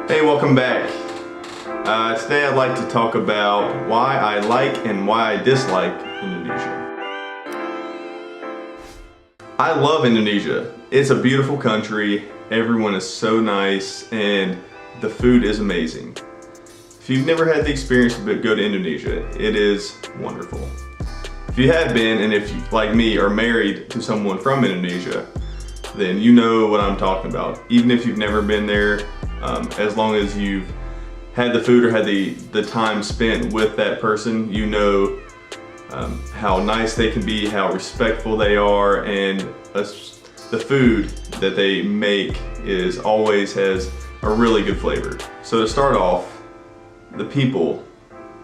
Hey, welcome back. Today I'd like to talk about why I like and why I dislike Indonesia. I love Indonesia. It's a beautiful country, everyone is so nice, and the food is amazing. If you've never had the experience to go to Indonesia, it is wonderful. If you have been, and if you, like me, are married to someone from Indonesia, then you know what I'm talking about. Even if you've never been there, as long as you've had the food or had the time spent with that person, you know how nice they can be, how respectful they are, and the food that they make always has a really good flavor. So to start off, the people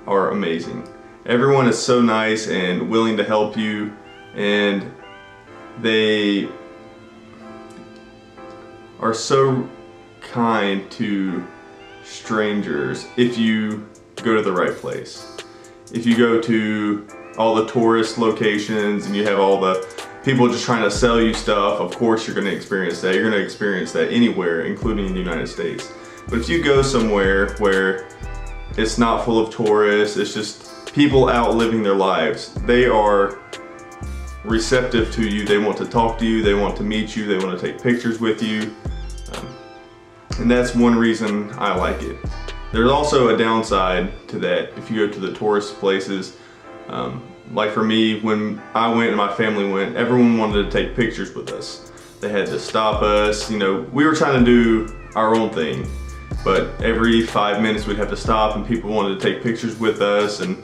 are amazing. Everyone is so nice and willing to help you, and they are so kind to strangers if you go to the right place. If you go to all the tourist locations and you have all the people just trying to sell you stuff, of course you're going to experience that. You're going to experience that anywhere, including in the United States. But if you go somewhere where it's not full of tourists, it's just people out living their lives, they are receptive to you, they want to talk to you, they want to meet you, they want to take pictures with you. And that's one reason I like it. There's also a downside to that if you go to the tourist places. Like for me, when I went and my family went, everyone wanted to take pictures with us. They had to stop us, you know, we were trying to do our own thing, but every 5 minutes we'd have to stop and people wanted to take pictures with us, and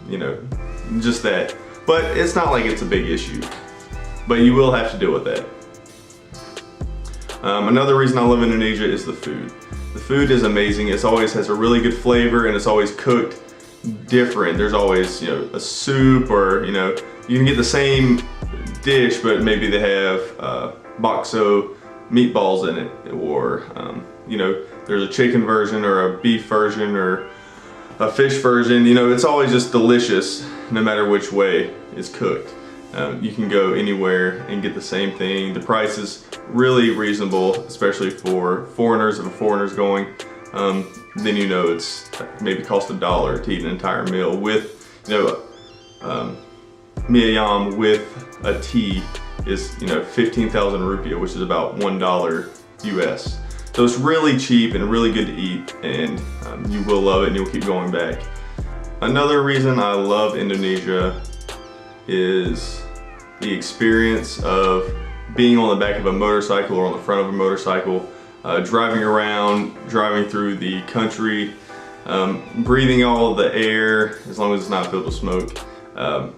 you know, just that. But it's not like it's a big issue, but you will have to deal with that. Another reason I love Indonesia is the food. The food is amazing. It always has a really good flavor, and it's always cooked different. There's always, you know, a soup, or, you know, you can get the same dish, but maybe they have bakso meatballs in it, or you know, there's a chicken version or a beef version or a fish version. You know, it's always just delicious no matter which way it's cooked. You can go anywhere and get the same thing. The price is really reasonable, especially for foreigners. If a foreigner's going, then you know it's maybe cost $1 to eat an entire meal with, you know, mie ayam with a tea is, you know, 15,000 rupiah, which is about $1 US. So it's really cheap and really good to eat, and you will love it and you'll keep going back. Another reason I love Indonesia is the experience of being on the back of a motorcycle or on the front of a motorcycle, driving around, driving through the country, breathing all of the air, as long as it's not filled with smoke,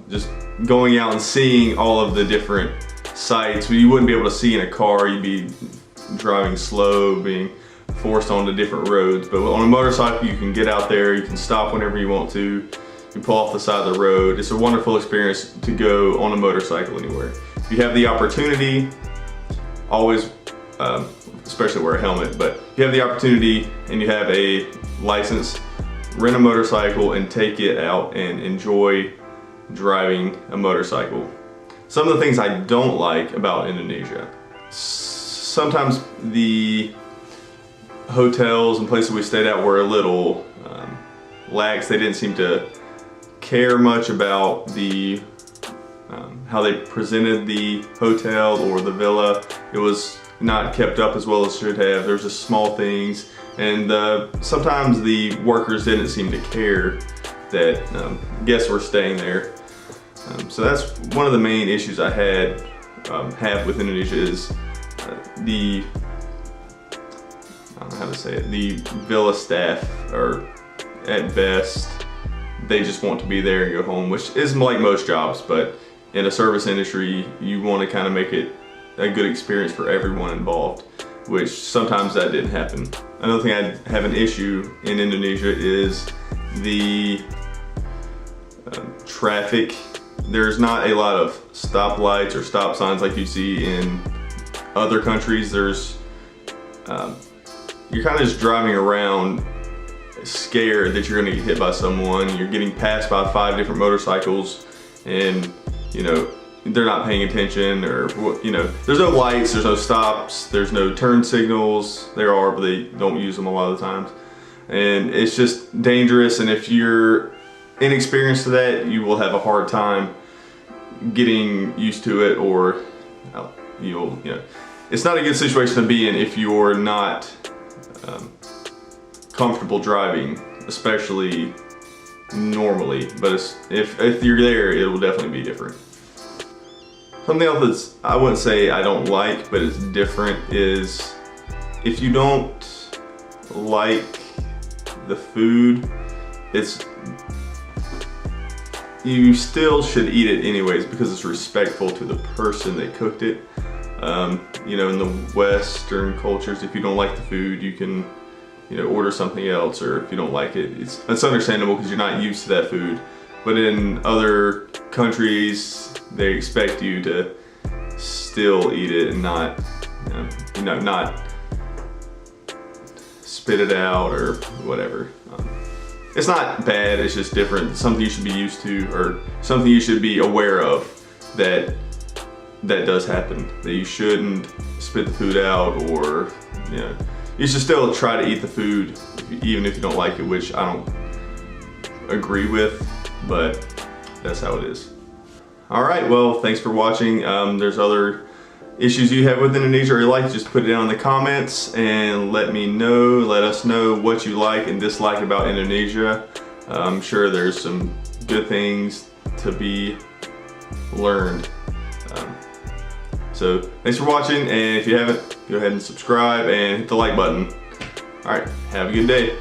just going out and seeing all of the different sights you wouldn't be able to see in a car. You'd be driving slow, being forced onto different roads. But on a motorcycle, you can get out there, you can stop whenever you want to, you can pull off the side of the road. It's a wonderful experience to go on a motorcycle anywhere. If you have the opportunity, always, especially wear a helmet, but if you have the opportunity and you have a license, rent a motorcycle and take it out and enjoy driving a motorcycle. Some of the things I don't like about Indonesia: sometimes the hotels and places we stayed at were a little lax. They didn't seem to care much about the how they presented the hotel or the villa. It was not kept up as well as it should have. There's just small things, and sometimes the workers didn't seem to care that guests were staying there. So that's one of the main issues I have with Indonesia is the, I don't know how to say it, the villa staff are at best, they just want to be there and go home, which is like most jobs, but in a service industry, you want to kind of make it a good experience for everyone involved, which sometimes that didn't happen. Another thing I have an issue in Indonesia is the traffic. There's not a lot of stoplights or stop signs like you see in other countries. There's, you're kind of just driving around scared that you're going to get hit by someone. You're getting passed by 5 different motorcycles, and you know, they're not paying attention, or you know, there's no lights, there's no stops, there's no turn signals. There are, but they don't use them a lot of the times, and it's just dangerous. And if you're inexperienced to that, you will have a hard time getting used to it, or you know, it's not a good situation to be in if you're not comfortable driving, especially normally. But if you're there, it will definitely be different. Something else that's, I wouldn't say I don't like, but it's different, is if you don't like the food, you still should eat it anyways, because it's respectful to the person that cooked it. You know, in the Western cultures, if you don't like the food, you can, you know, order something else, or if you don't like it, it's understandable because you're not used to that food. But in other countries, they expect you to still eat it and not, you know, not spit it out or whatever. It's not bad, it's just different. Something you should be used to, or something you should be aware of, that does happen. That you shouldn't spit the food out, or, you know, you should still try to eat the food even if you don't like it, which I don't agree with, but that's how it is. Alright, well, thanks for watching. There's other issues you have with Indonesia or you like, just put it down in the comments and let us know what you like and dislike about Indonesia. I'm sure there's some good things to be learned. So thanks for watching, and if you haven't, go ahead and subscribe and hit the like button. Alright, have a good day.